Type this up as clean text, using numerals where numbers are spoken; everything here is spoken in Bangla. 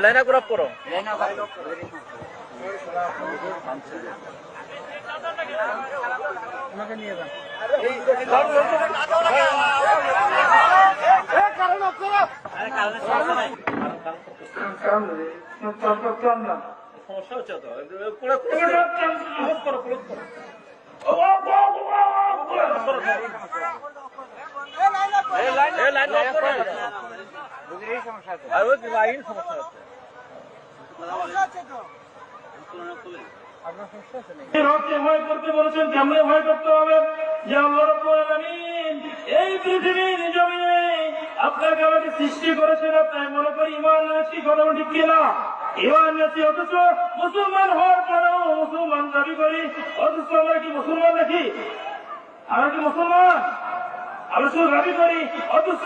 লাইন আপ করো। আমাকে নিয়ে যান। সমস্যা হচ্ছে তো ভয় করতে বলেছেন, কেমনে ভয় করতে হবে? যে আল্লাহ রাব্বুল আলামিন এই পৃথিবীর জমিনে আপনাকে আমাকে সৃষ্টি করেছেন, তাই মনে করি ইমান এনেছি। কথা ঠিক কিনা? ইমান এনেছি, অথচ মুসলমান হওয়ার পরেও মুসলমান দাবি করি, অথচ আমরা কি মুসলমান নাকি? আমরা কি মুসলমান? আমরা শুধু দাবি করি, অথচ